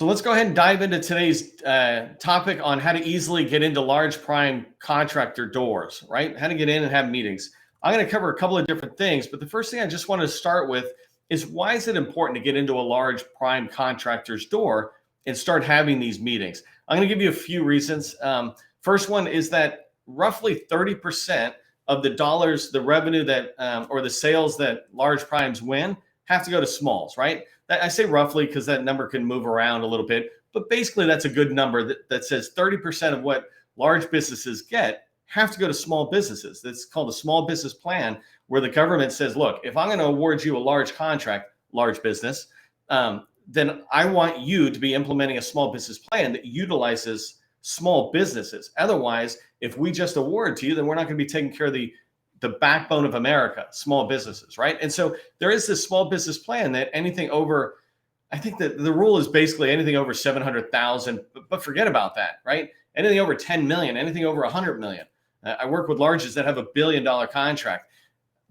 So let's go ahead and dive into today's topic on how to easily get into large prime contractor doors, right? How to get in and have meetings. I'm going to cover a couple of different things, but the first thing I just want to start with is why is it important to get into a large prime contractor's door and start having these meetings? I'm going to give you a few reasons. First one is that roughly 30% of the dollars, the revenue that or the sales that large primes win have to go to smalls, right? I say roughly because that number can move around a little bit, but basically that's a good number that says 30% of what large businesses get have to go to small businesses. That's called a small business plan, where the government says, look, if I'm going to award you a large contract, large business, then I want you to be implementing a small business plan that utilizes small businesses. Otherwise, if we just award to you, then we're not going to be taking care of the backbone of America, small businesses, right? And so there is this small business plan that anything over, I think that the rule is basically anything over 700,000, but forget about that, right? Anything over 10 million, anything over 100 million. I work with larges that have $1 billion contract.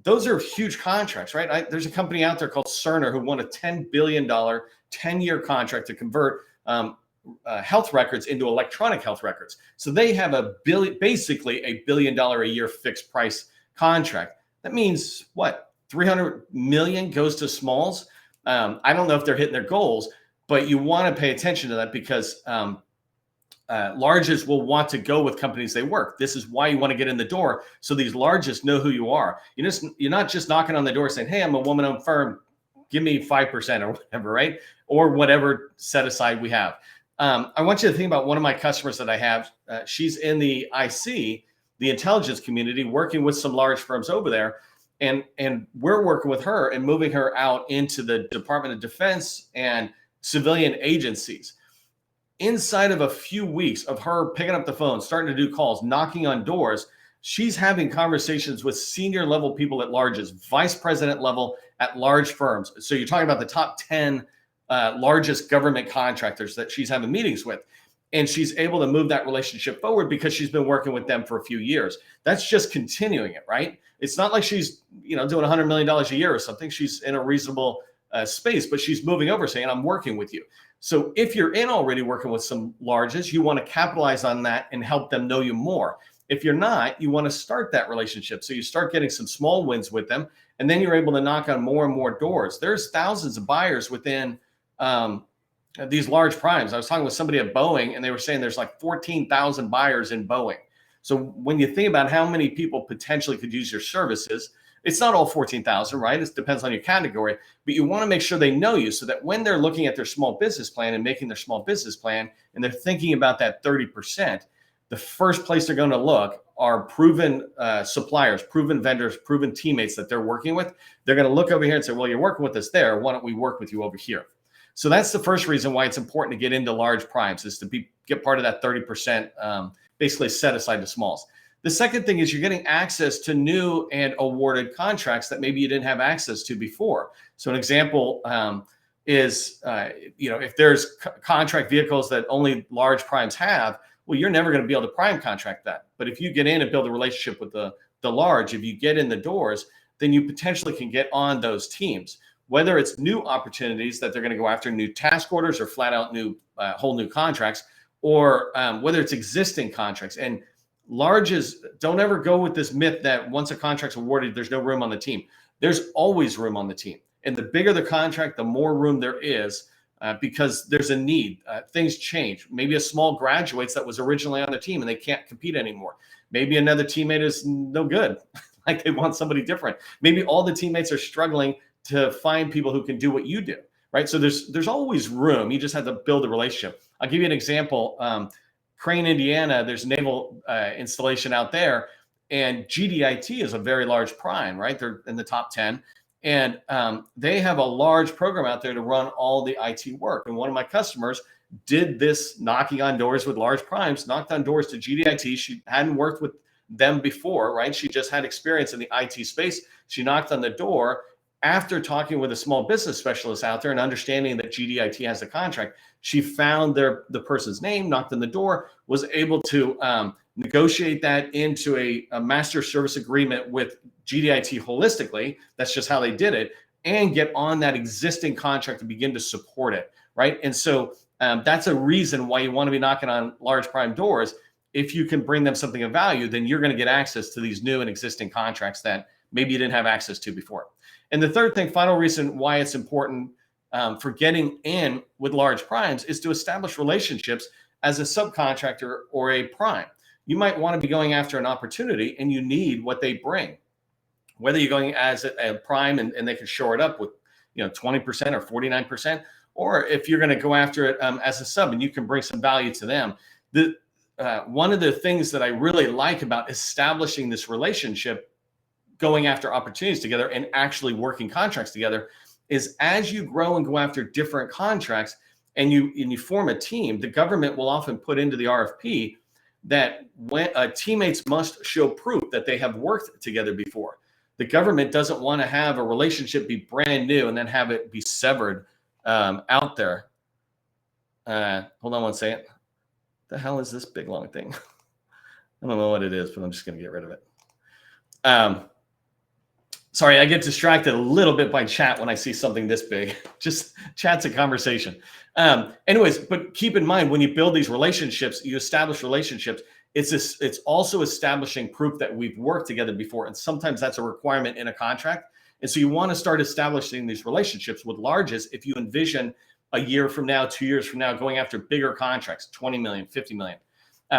Those are huge contracts, right? There's a company out there called Cerner who won a $10 billion 10-year contract to convert health records into electronic health records. So they have basically $1 billion a year fixed price contract. That means what? 300 million goes to smalls. I don't know if they're hitting their goals, but you want to pay attention to that because larges will want to go with companies they work. This is why you want to get in the door, so these larges know who you are. You're not just knocking on the door saying, hey, I'm a woman-owned firm, give me 5% or whatever, right? Or whatever set aside we have. I want you to think about one of my customers that I have. She's in the IC, the intelligence community, working with some large firms over there. And we're working with her and moving her out into the Department of Defense and civilian agencies. Inside of a few weeks of her picking up the phone, starting to do calls, knocking on doors, she's having conversations with senior level people at larges, vice president level at large firms. So you're talking about the top 10 largest government contractors that she's having meetings with. And she's able to move that relationship forward because she's been working with them for a few years. That's just continuing it, right? It's not like she's, doing $100 million a year or something. She's in a reasonable space, but she's moving over saying, I'm working with you. So if you're in already working with some larges, you want to capitalize on that and help them know you more. If you're not, you want to start that relationship. So you start getting some small wins with them, and then you're able to knock on more and more doors. There's thousands of buyers within these large primes. I was talking with somebody at Boeing, and they were saying there's like 14,000 buyers in Boeing. So when you think about how many people potentially could use your services, it's not all 14,000, right? It depends on your category, but you want to make sure they know you so that when they're looking at their small business plan and making their small business plan, and they're thinking about that 30%, the first place they're going to look are proven suppliers, proven vendors, proven teammates that they're working with. They're going to look over here and say, well, you're working with us there. Why don't we work with you over here? So that's the first reason why it's important to get into large primes, is to get part of that 30%, basically set aside to smalls. The second thing is you're getting access to new and awarded contracts that maybe you didn't have access to before. So an example is, if there's contract vehicles that only large primes have, well, you're never going to be able to prime contract that. But if you get in and build a relationship with the large, if you get in the doors, then you potentially can get on those teams. Whether it's new opportunities that they're going to go after, new task orders, or flat out new, whole new contracts, or whether it's existing contracts. And larges, don't ever go with this myth that once a contract's awarded, there's no room on the team. There's always room on the team. And the bigger the contract, the more room there is, because there's a need. Things change. Maybe a small graduates that was originally on the team and they can't compete anymore. Maybe another teammate is no good, like they want somebody different. Maybe all the teammates are struggling to find people who can do what you do, right? So there's always room. You just have to build a relationship. I'll give you an example. Crane, Indiana, there's a naval installation out there, and GDIT is a very large prime, right? They're in the top 10, and they have a large program out there to run all the IT work. And one of my customers did this, knocking on doors with large primes, knocked on doors to GDIT. She hadn't worked with them before, right? She just had experience in the IT space. She knocked on the door. After talking with a small business specialist out there and understanding that GDIT has a contract, she found the person's name, knocked on the door, was able to negotiate that into a master service agreement with GDIT holistically. That's just how they did it, and get on that existing contract to begin to support it, right? And so That's a reason why you want to be knocking on large prime doors. If you can bring them something of value, then you're going to get access to these new and existing contracts that maybe you didn't have access to before. And the third thing, final reason why it's important for getting in with large primes is to establish relationships as a subcontractor or a prime. You might want to be going after an opportunity and you need what they bring. Whether you're going as a prime and they can shore it up with 20% or 49%, or if you're going to go after it as a sub and you can bring some value to them. One of the things that I really like about establishing this relationship, going after opportunities together and actually working contracts together, is as you grow and go after different contracts and you form a team, the government will often put into the RFP that when teammates must show proof that they have worked together before. The government doesn't want to have a relationship be brand new and then have it be severed out there. Hold on one second. The hell is this big long thing? I don't know what it is, but I'm just going to get rid of it. Sorry, I get distracted a little bit by chat when I see something this big. Just chat's a conversation. Anyways, but keep in mind, when you build these relationships, you establish relationships, it's also establishing proof that we've worked together before. And sometimes that's a requirement in a contract. And so you want to start establishing these relationships with larges if you envision a year from now, 2 years from now, going after bigger contracts, 20 million, 50 million.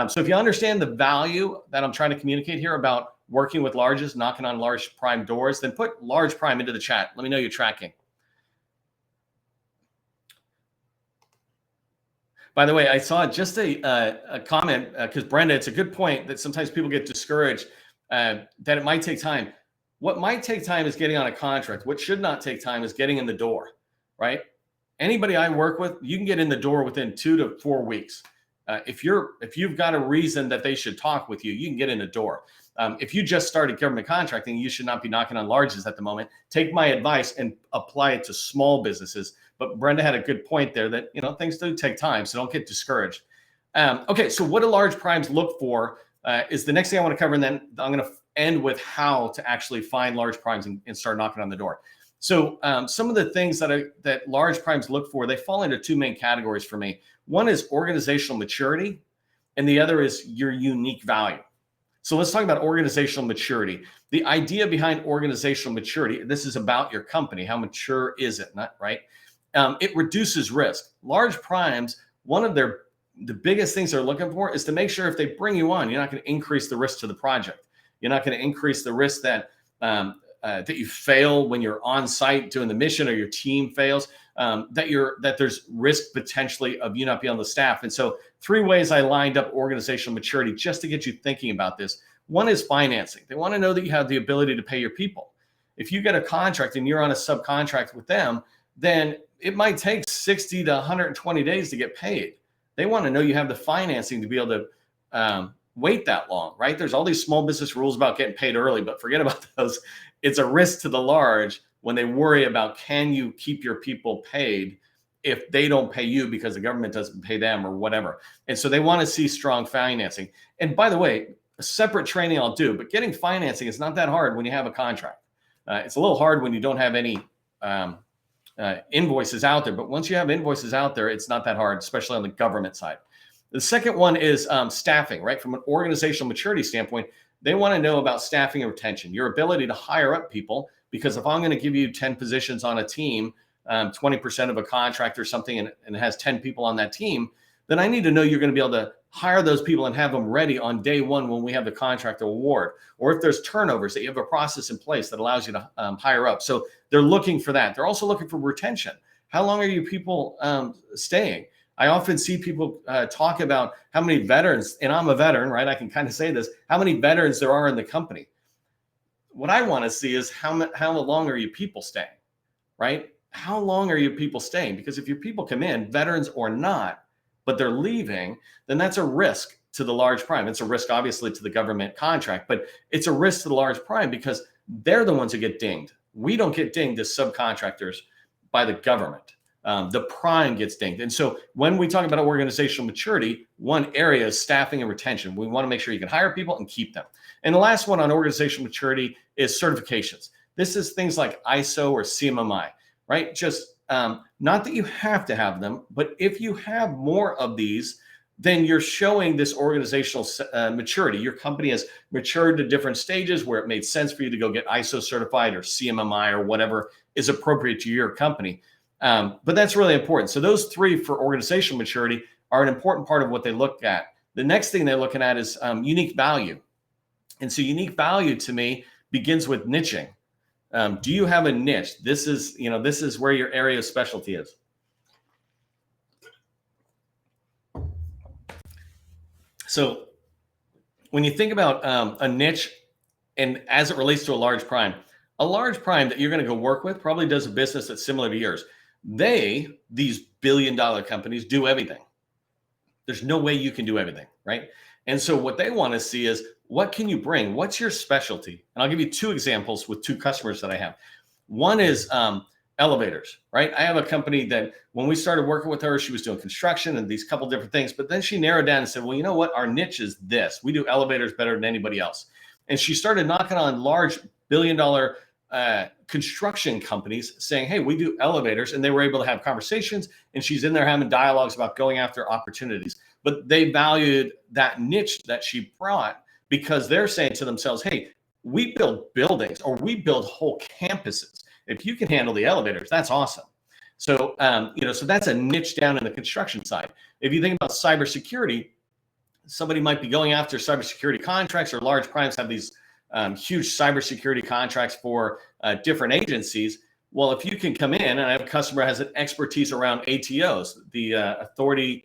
So if you understand the value that I'm trying to communicate here about working with larges, knocking on large prime doors, then put large prime into the chat. Let me know you're tracking. By the way, I saw just a comment, because Brenda, it's a good point that sometimes people get discouraged that it might take time. What might take time is getting on a contract. What should not take time is getting in the door, right? Anybody I work with, you can get in the door within 2 to 4 weeks. If you've got a reason that they should talk with you, you can get in the door. If you just started government contracting, you should not be knocking on larges at the moment. Take my advice and apply it to small businesses. But Brenda had a good point there that things do take time, so don't get discouraged. Okay, so what do large primes look for is the next thing I want to cover, and then I'm going to end with how to actually find large primes and start knocking on the door. So some of the things that large primes look for, they fall into 2 main categories for me. One is organizational maturity, and the other is your unique value. So let's talk about organizational maturity. The idea behind organizational maturity, this is about your company. How mature is it, not right? It reduces risk. Large primes, one of the biggest things they're looking for is to make sure if they bring you on, you're not going to increase the risk to the project. You're not going to increase the risk that you fail when you're on site doing the mission, or your team fails, that there's risk potentially of you not being on the staff. And so 3 ways I lined up organizational maturity just to get you thinking about this. One is financing. They want to know that you have the ability to pay your people. If you get a contract and you're on a subcontract with them, then it might take 60 to 120 days to get paid. They want to know you have the financing to be able to wait that long, right? There's all these small business rules about getting paid early, but forget about those. It's a risk to the large when they worry about, can you keep your people paid if they don't pay you because the government doesn't pay them or whatever. And so they want to see strong financing. And by the way, a separate training I'll do, but getting financing is not that hard when you have a contract. It's a little hard when you don't have any invoices out there, but once you have invoices out there, it's not that hard, especially on the government side. The second one is staffing, right? From an organizational maturity standpoint, they want to know about staffing and retention, your ability to hire up people, because if I'm going to give you 10 positions on a team, 20% of a contract or something, and it has 10 people on that team, then I need to know you're going to be able to hire those people and have them ready on day one when we have the contract award. Or if there's turnovers, that you have a process in place that allows you to hire up. So they're looking for that. They're also looking for retention. How long are you people staying? I often see people talk about how many veterans, and I'm a veteran, right? I can kind of say this, how many veterans there are in the company. What I want to see is how long are you people staying, right? How long are your people staying? Because if your people come in, veterans or not, but they're leaving, then that's a risk to the large prime. It's a risk, obviously, to the government contract, but it's a risk to the large prime because they're the ones who get dinged. We don't get dinged as subcontractors by the government. The prime gets dinged. And so when we talk about organizational maturity, one area is staffing and retention. We want to make sure you can hire people and keep them. And the last one on organizational maturity is certifications. This is things like ISO or CMMI. right? Just not that you have to have them, but if you have more of these, then you're showing this organizational maturity. Your company has matured to different stages where it made sense for you to go get ISO certified or CMMI or whatever is appropriate to your company. But that's really important. So those three for organizational maturity are an important part of what they look at. The next thing they're looking at is unique value. And so unique value to me begins with niching. Do you have a niche? This is where your area of specialty is. So when you think about a niche, and as it relates to a large prime that you're going to go work with probably does a business that's similar to yours. These billion-dollar companies do everything. There's no way you can do everything, right? And so what they want to see is, what can you bring? What's your specialty? And I'll give you two examples with two customers that I have. One is elevators, right? I have a company that when we started working with her, she was doing construction and these couple different things, but then she narrowed down and said, well, you know what? Our niche is this. We do elevators better than anybody else. And she started knocking on large billion-dollar construction companies saying, hey, we do elevators. And they were able to have conversations, and she's in there having dialogues about going after opportunities. But they valued that niche that she brought because they're saying to themselves, hey, we build buildings or we build whole campuses. If you can handle the elevators, that's awesome. So, so that's a niche down in the construction side. If you think about cybersecurity, somebody might be going after cybersecurity contracts, or large primes have these huge cybersecurity contracts for different agencies. Well, if you can come in, and I have a customer has an expertise around ATOs, the authority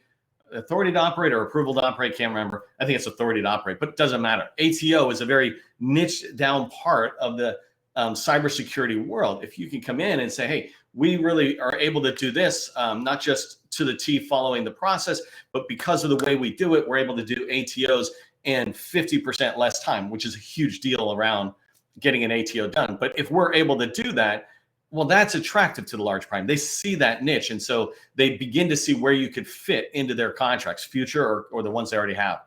to operate or approval to operate, can't remember. I think it's authority to operate, but it doesn't matter. ATO is a very niche down part of the cybersecurity world. If you can come in and say, hey, we really are able to do this, not just to the T following the process, but because of the way we do it, we're able to do ATOs in 50% less time, which is a huge deal around getting an ATO done. But if we're able to do that, well, that's attractive to the large prime. They see that niche. And so they begin to see where you could fit into their contracts, future or the ones they already have.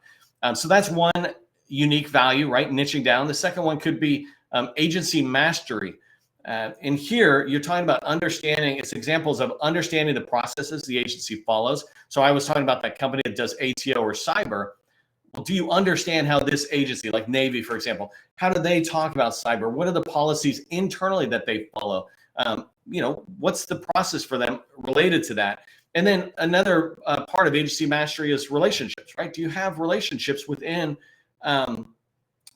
So that's one unique value, right? Niching down. The second one could be agency mastery. And here you're talking about understanding, it's examples of understanding the processes the agency follows. So I was talking about that company that does ATO or cyber. Well, do you understand how this agency, like Navy, for example, how do they talk about cyber? What are the policies internally that they follow? What's the process for them related to that? And then another part of agency mastery is relationships, right? Do you have relationships within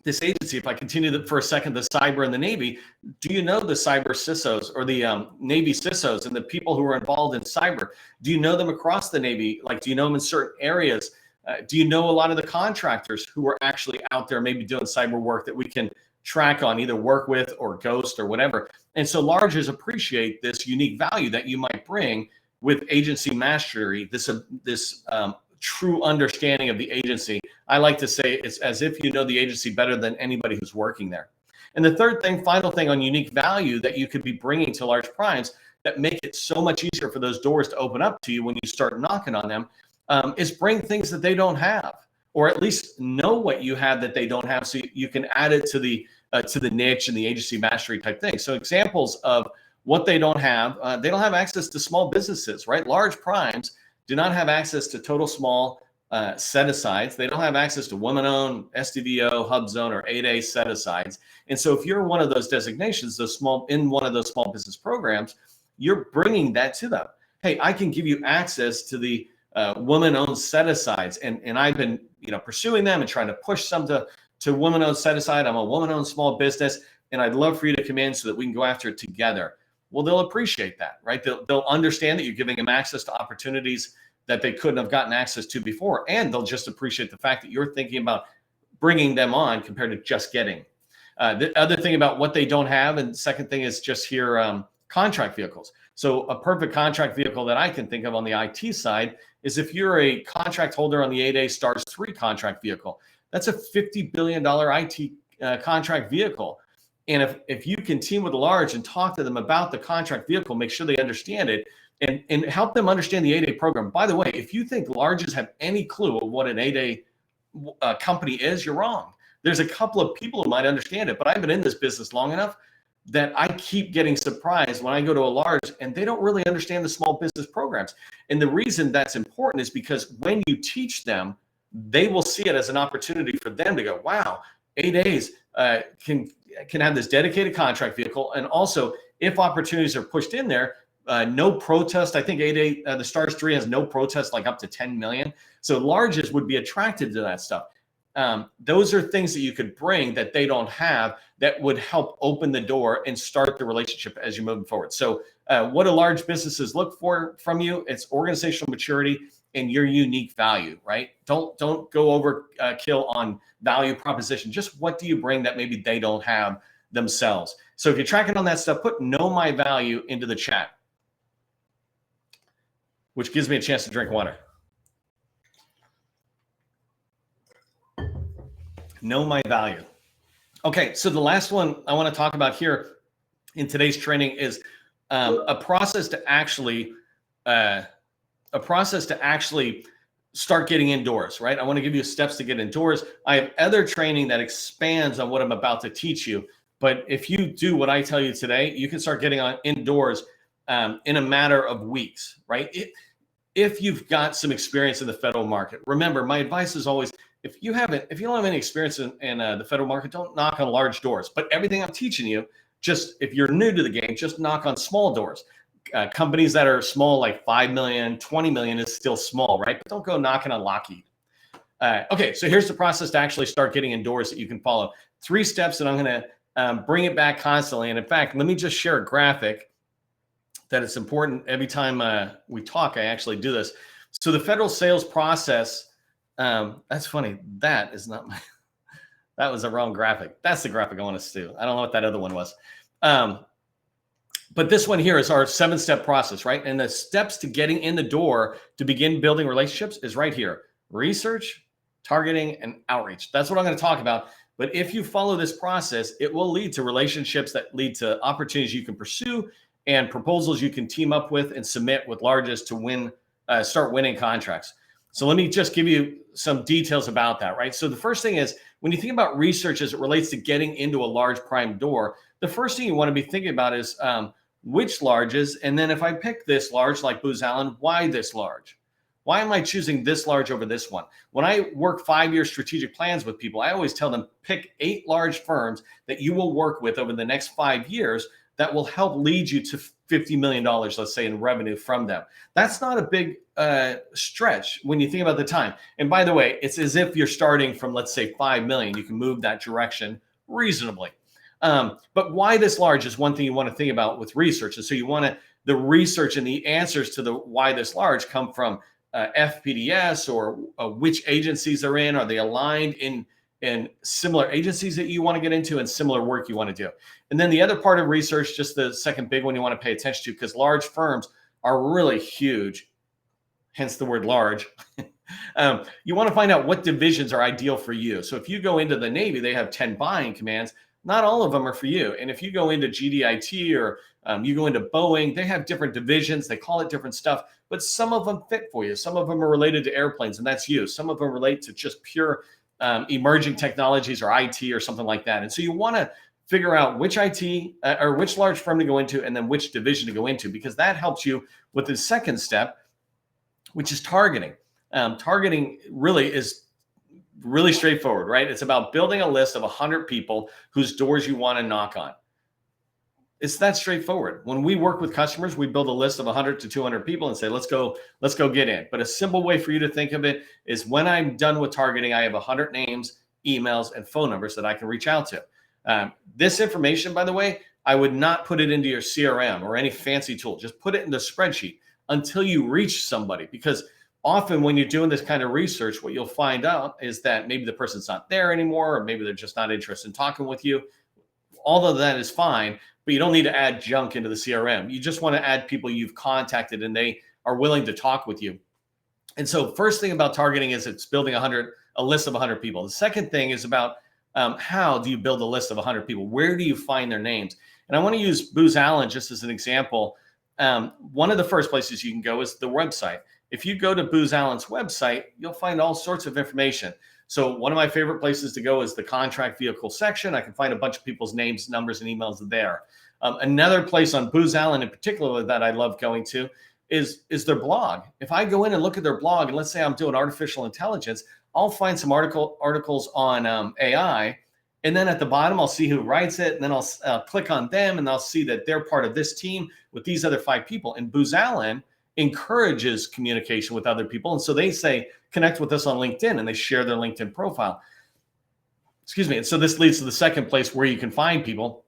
this agency? If I continue for a second, the cyber and the Navy, do you know the cyber CISOs or the Navy CISOs and the people who are involved in cyber? Do you know them across the Navy? Like, do you know them in certain areas? Do you know a lot of the contractors who are actually out there maybe doing cyber work that we can track on, either work with or ghost or whatever? And so larges appreciate this unique value that you might bring with agency mastery, this true understanding of the agency. I like to say it's as if you know the agency better than anybody who's working there. And the third thing, final thing on unique value that you could be bringing to large primes that make it so much easier for those doors to open up to you when you start knocking on them, is bring things that they don't have, or at least know what you have that they don't have, so you can add it to the niche and the agency mastery type thing. So examples of what they don't have access to small businesses, right? Large primes do not have access to total small set-asides. They don't have access to women-owned, SDVO, HubZone, or 8A set-asides. And so if you're one of those designations, in one of those small business programs, you're bringing that to them. Hey, I can give you access to the women-owned set-asides, and I've been pursuing them and trying to push some to women-owned set-aside. I'm a woman-owned small business, and I'd love for you to come in so that we can go after it together. Well, they'll appreciate that, right? They'll understand that you're giving them access to opportunities that they couldn't have gotten access to before, and they'll just appreciate the fact that you're thinking about bringing them on compared to just getting. The other thing about what they don't have, and second thing is just here, contract vehicles. So a perfect contract vehicle that I can think of on the IT side is if you're a contract holder on the 8A Stars 3 contract vehicle. That's a $50 billion IT contract vehicle. And if you can team with a large and talk to them about the contract vehicle, make sure they understand it, and help them understand the 8A program. By the way, if you think larges have any clue of what an 8A company is, you're wrong. There's a couple of people who might understand it, but I've been in this business long enough. that I keep getting surprised when I go to a large and they don't really understand the small business programs. And the reason that's important is because when you teach them, they will see it as an opportunity for them to go, wow, 8As can have this dedicated contract vehicle. And also, if opportunities are pushed in there, no protest. I think 8A, the Stars 3 has no protest, like up to 10 million. So larges would be attracted to that stuff. Those are things that you could bring that they don't have that would help open the door and start the relationship as you move forward. So what do large businesses look for from you? It's organizational maturity and your unique value, right? Don't go over kill on value proposition. Just what do you bring that maybe they don't have themselves? So if you're tracking on that stuff, put know my value into the chat, which gives me a chance to drink water. Know my value. Okay, so the last one I want to talk about here in today's training is a process to actually start getting indoors, right? I want to give you steps to get indoors. I have other training that expands on what I'm about to teach you. But if you do what I tell you today, you can start getting on indoors in a matter of weeks, right? If you've got some experience in the federal market. Remember, my advice is always, if you don't have any experience in the federal market, don't knock on large doors. But everything I'm teaching you, just if you're new to the game, just knock on small doors. Companies that are small, like 5 million, 20 million is still small, right? But don't go knocking on Lockheed. Okay, so here's the process to actually start getting indoors that you can follow. 3 steps, and I'm going to bring it back constantly. And in fact, let me just share a graphic that it's important. Every time we talk, I actually do this. So the federal sales process, that's funny. That is not my, that was the wrong graphic. That's the graphic I want us to do. I don't know what that other one was. But this one here is our 7-step process, right? And the steps to getting in the door to begin building relationships is right here. Research, targeting, and outreach. That's what I'm going to talk about. But if you follow this process, it will lead to relationships that lead to opportunities you can pursue and proposals you can team up with and submit with larges to win, start winning contracts. So let me just give you some details about that, right? So the first thing is, when you think about research as it relates to getting into a large prime door, the first thing you want to be thinking about is which larges, and then if I pick this large like Booz Allen, why this large? Why am I choosing this large over this one? When I work 5-year strategic plans with people, I always tell them pick 8 large firms that you will work with over the next 5 years that will help lead you to $50 million, let's say, in revenue from them. That's not a big stretch when you think about the time. And by the way, it's as if you're starting from, let's say, 5 million. You can move that direction reasonably. But why this large is one thing you want to think about with research. And so you want to, the research and the answers to the why this large come from FPDS or which agencies they're in. Are they aligned in similar agencies that you want to get into and similar work you want to do? And then the other part of research, just the second big one you want to pay attention to, because large firms are really huge, hence the word large. You want to find out what divisions are ideal for you. So if you go into the Navy, they have 10 buying commands. Not all of them are for you. And if you go into GDIT or you go into Boeing, they have different divisions. They call it different stuff, but some of them fit for you. Some of them are related to airplanes, and that's you. Some of them relate to just pure emerging technologies or IT or something like that. And so you want to figure out which IT or which large firm to go into and then which division to go into, because that helps you with the second step, which is targeting. Targeting really is really straightforward, right? It's about building a list of 100 people whose doors you want to knock on. It's that straightforward. When we work with customers, we build a list of 100 to 200 people and say, let's go get in. But a simple way for you to think of it is, when I'm done with targeting, I have 100 names, emails, and phone numbers that I can reach out to. This information, by the way, I would not put it into your CRM or any fancy tool. Just put it in the spreadsheet until you reach somebody, because often when you're doing this kind of research, what you'll find out is that maybe the person's not there anymore, or maybe they're just not interested in talking with you. All of that is fine, but you don't need to add junk into the CRM. You just want to add people you've contacted and they are willing to talk with you. And so first thing about targeting is it's building a list of 100 people. The second thing is about how do you build a list of 100 people? Where do you find their names? And I want to use Booz Allen just as an example. One of the first places you can go is the website. If you go to Booz Allen's website, you'll find all sorts of information. So one of my favorite places to go is the contract vehicle section. I can find a bunch of people's names, numbers, and emails there. Another place on Booz Allen in particular that I love going to is their blog. If I go in and look at their blog, and let's say I'm doing artificial intelligence, I'll find some articles on AI. And then at the bottom, I'll see who writes it. And then I'll click on them and I'll see that they're part of this team with these other 5 people. And Booz Allen encourages communication with other people. And so they say, connect with us on LinkedIn, and they share their LinkedIn profile. Excuse me. And so this leads to the second place where you can find people.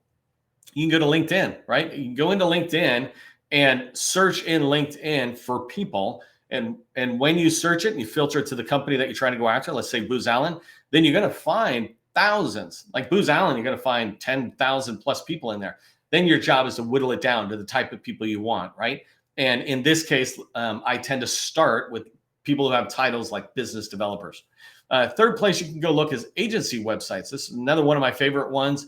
You can go to LinkedIn, right? You can go into LinkedIn and search in LinkedIn for people. And when you search it and you filter it to the company that you're trying to go after, let's say Booz Allen, then you're going to find thousands. Like Booz Allen, you're going to find 10,000 plus people in there. Then your job is to whittle it down to the type of people you want, right? And in this case, I tend to start with people who have titles like business developers. Third place you can go look is agency websites. This is another one of my favorite ones.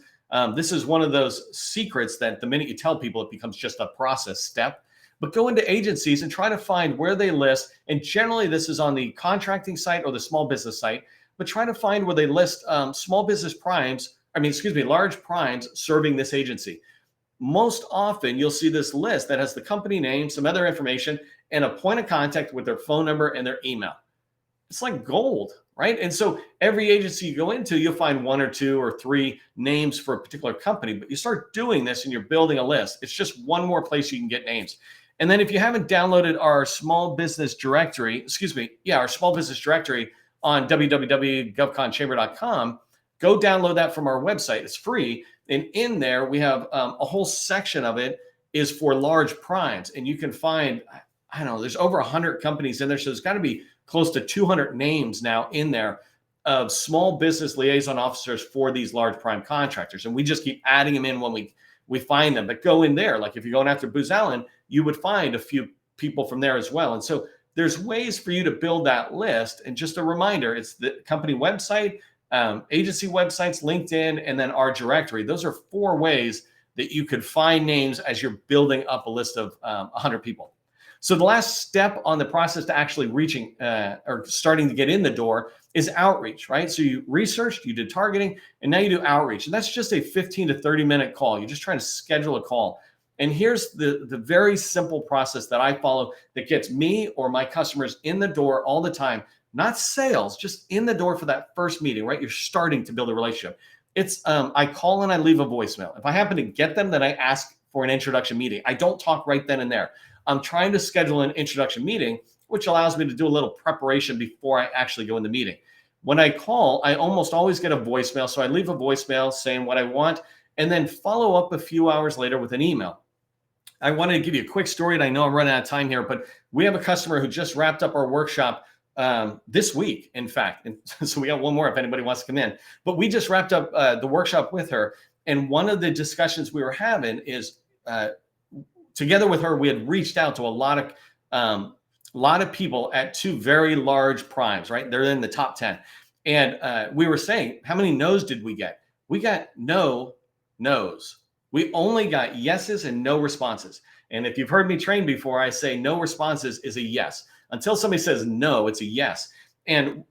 This is one of those secrets that the minute you tell people, it becomes just a process step. But go into agencies and try to find where they list. And generally, this is on the contracting site or the small business site. But try to find where they list small business primes. Large primes serving this agency. Most often, you'll see this list that has the company name, some other information, and a point of contact with their phone number and their email. It's like gold, right? And so every agency you go into, you'll find 1 or 2 or 3 names for a particular company. But you start doing this and you're building a list. It's just one more place you can get names. And then if you haven't downloaded our small business directory, our small business directory on www.govconchamber.com, go download that from our website. It's free. And in there, we have a whole section of it is for large primes. And you can find, I don't know, there's over 100 companies in there. So there's got to be close to 200 names now in there of small business liaison officers for these large prime contractors. And we just keep adding them in when we find them. But go in there. Like if you're going after Booz Allen, you would find a few people from there as well. And so there's ways for you to build that list. And just a reminder, it's the company website, agency websites, LinkedIn, and then our directory. Those are 4 ways that you could find names as you're building up a list of 100 people. So the last step on the process to actually reaching or starting to get in the door is outreach, right? So you researched, you did targeting, and now you do outreach. And that's just a 15 to 30 minute call. You're just trying to schedule a call. And here's the very simple process that I follow that gets me or my customers in the door all the time. Not sales, just in the door for that first meeting, right? You're starting to build a relationship. It's I call and I leave a voicemail. If I happen to get them, then I ask for an introduction meeting. I don't talk right then and there. I'm trying to schedule an introduction meeting, which allows me to do a little preparation before I actually go in the meeting. When I call, I almost always get a voicemail. So I leave a voicemail saying what I want and then follow up a few hours later with an email. I wanted to give you a quick story, and I know I'm running out of time here, but we have a customer who just wrapped up our workshop this week, in fact. And so we got one more if anybody wants to come in. But we just wrapped up the workshop with her. And one of the discussions we were having is together with her, we had reached out to a lot of people at 2 very large primes, right? They're in the top 10. And we were saying, how many no's did we get? We got no no's. We only got yeses and no responses. And if you've heard me train before, I say no responses is a yes. Until somebody says no, it's a yes. And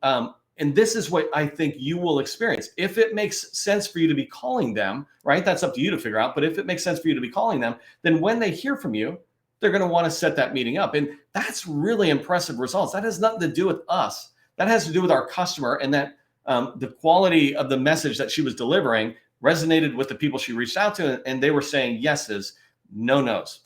this is what I think you will experience. If it makes sense for you to be calling them, right? That's up to you to figure out. But if it makes sense for you to be calling them, then when they hear from you, they're going to want to set that meeting up. And that's really impressive results. That has nothing to do with us. That has to do with our customer, and that the quality of the message that she was delivering resonated with the people she reached out to, and they were saying yeses, no nos.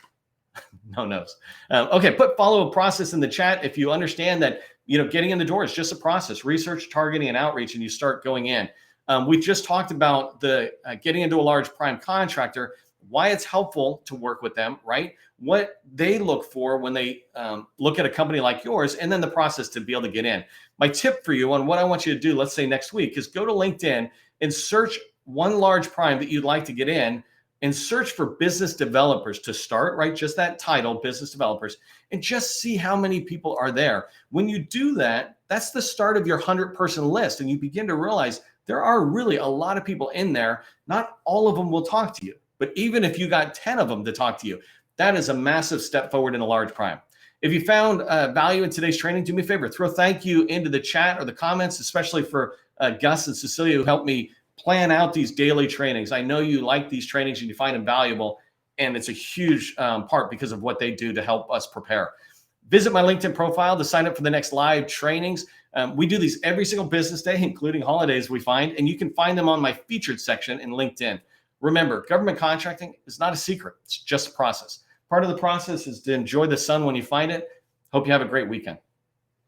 No nos. Okay, put follow-up process in the chat if you understand that getting in the door is just a process. Research, targeting, and outreach, and you start going in. We just talked about the getting into a large prime contractor, why it's helpful to work with them, right? What they look for when they look at a company like yours, and then the process to be able to get in. My tip for you on what I want you to do, let's say next week, is go to LinkedIn and search one large prime that you'd like to get in, and search for business developers to start, right? Just that title, business developers, and just see how many people are there. When you do that, that's the start of your 100-person list. And you begin to realize there are really a lot of people in there. Not all of them will talk to you, but even if you got 10 of them to talk to you, that is a massive step forward in a large prime. If you found value in today's training, do me a favor, throw thank you into the chat or the comments, especially for Gus and Cecilia, who helped me plan out these daily trainings. I know you like these trainings and you find them valuable, and it's a huge part because of what they do to help us prepare. Visit my LinkedIn profile to sign up for the next live trainings. We do these every single business day, including holidays we find, and you can find them on my featured section in LinkedIn. Remember, government contracting is not a secret. It's just a process. Part of the process is to enjoy the sun when you find it. Hope you have a great weekend.